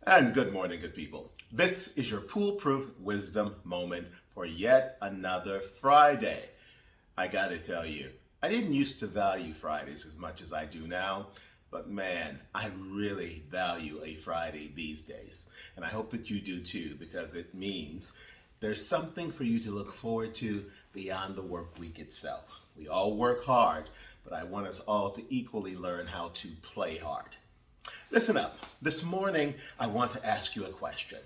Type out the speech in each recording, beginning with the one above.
And good morning, good people. This is your Poolproof Wisdom moment for yet another Friday. I gotta tell you, I didn't used to value Fridays as much as I do now, but man, I really value a Friday these days. And I hope that you do too, because it means there's something for you to look forward to beyond the work week itself. We all work hard, but I want us all to equally learn how to play hard. Listen up. This morning, I want to ask you a question.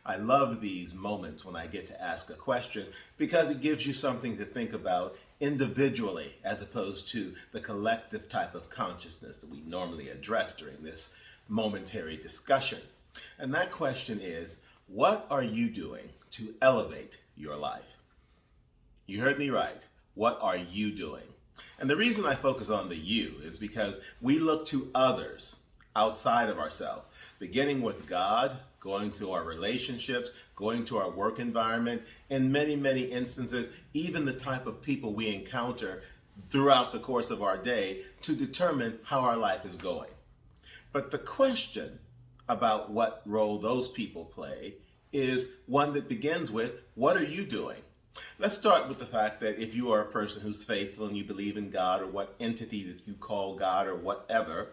I love these moments when I get to ask a question because it gives you something to think about individually as opposed to the collective type of consciousness that we normally address during this momentary discussion. And that question is, what are you doing to elevate your life? You heard me right. What are you doing? And the reason I focus on the you is because we look to others outside of ourselves, beginning with God, going to our relationships, going to our work environment, in many, many instances, even the type of people we encounter throughout the course of our day to determine how our life is going. But the question about what role those people play is one that begins with, what are you doing? Let's start with the fact that if you are a person who's faithful and you believe in God or what entity that you call God or whatever,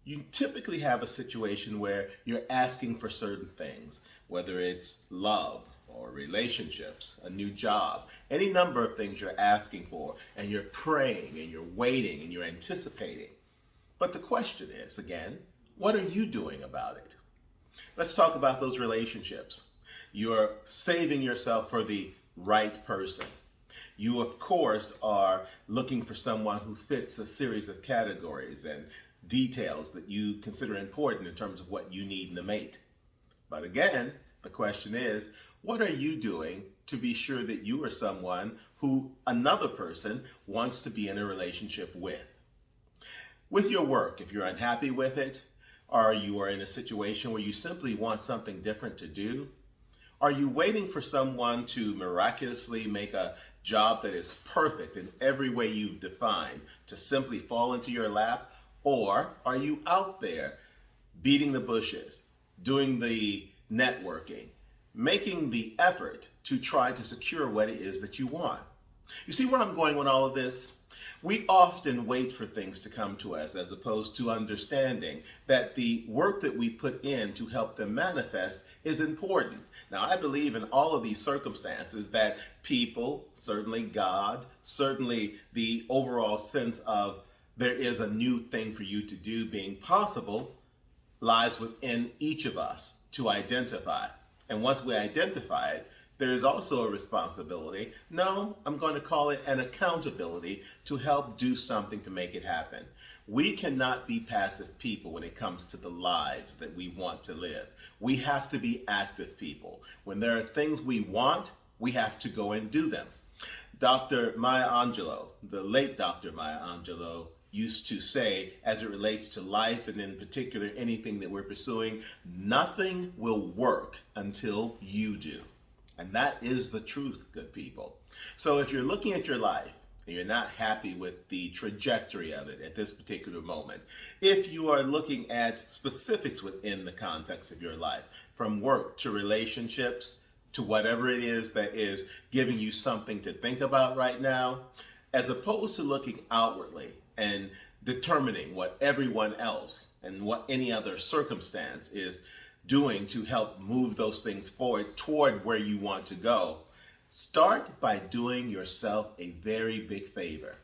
you typically have a situation where you're asking for certain things, whether it's love or relationships, a new job, any number of things you're asking for, and you're praying and you're waiting and you're anticipating. But the question is, again, what are you doing about it? Let's talk about those relationships. You're saving yourself for the right person. You, of course, are looking for someone who fits a series of categories and details that you consider important in terms of what you need in a mate. But again, the question is, what are you doing to be sure that you are someone who another person wants to be in a relationship with? With your work, if you're unhappy with it, or you are in a situation where you simply want something different to do, are you waiting for someone to miraculously make a job that is perfect in every way you've defined to simply fall into your lap? Or are you out there beating the bushes, doing the networking, making the effort to try to secure what it is that you want? You see where I'm going with all of this? We often wait for things to come to us as opposed to understanding that the work that we put in to help them manifest is important. Now, I believe in all of these circumstances that people, certainly God, certainly the overall sense of there is a new thing for you to do being possible lies within each of us to identify. And once we identify it, there is also a responsibility. No, I'm going to call it an accountability to help do something to make it happen. We cannot be passive people when it comes to the lives that we want to live. We have to be active people. When there are things we want, we have to go and do them. Dr. Maya Angelou, the late Dr. Maya Angelou, used to say, as it relates to life and in particular anything that we're pursuing, nothing will work until you do. And that is the truth, good people. So if you're looking at your life and you're not happy with the trajectory of it at this particular moment, if you are looking at specifics within the context of your life, from work to relationships to whatever it is that is giving you something to think about right now, as opposed to looking outwardly and determining what everyone else and what any other circumstance is doing to help move those things forward toward where you want to go, start by doing yourself a very big favor.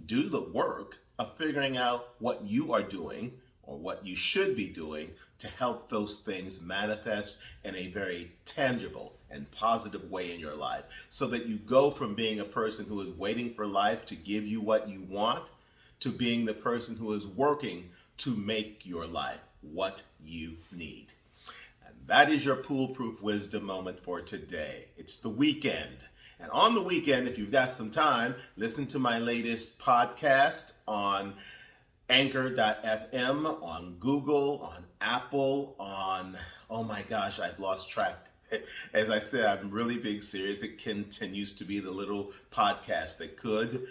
Do the work of figuring out what you are doing or what you should be doing to help those things manifest in a very tangible and positive way in your life, so that you go from being a person who is waiting for life to give you what you want to being the person who is working to make your life what you need. And that is your Poolproof Wisdom moment for today. It's the weekend. And on the weekend, if you've got some time, listen to my latest podcast on Anchor.fm, on Google, on Apple, on, oh my gosh, I've lost track As I said, I'm really being serious. It continues to be the little podcast that could.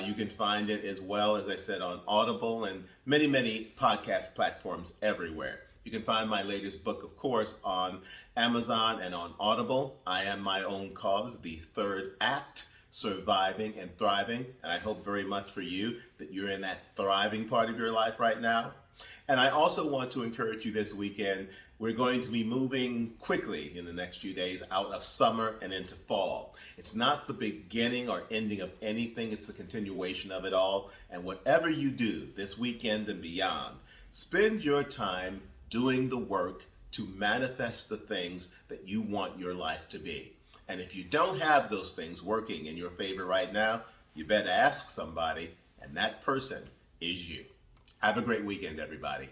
You can find it as well, as I said, on Audible and many, many podcast platforms everywhere. You can find my latest book, of course, on Amazon and on Audible. I Am My Own Cause, the third act, Surviving and Thriving. And I hope very much for you that you're in that thriving part of your life right now. And I also want to encourage you this weekend. We're going to be moving quickly in the next few days out of summer and into fall. It's not the beginning or ending of anything, it's the continuation of it all. And whatever you do this weekend and beyond, spend your time doing the work to manifest the things that you want your life to be. And if you don't have those things working in your favor right now, you better ask somebody, and that person is you. Have a great weekend, everybody.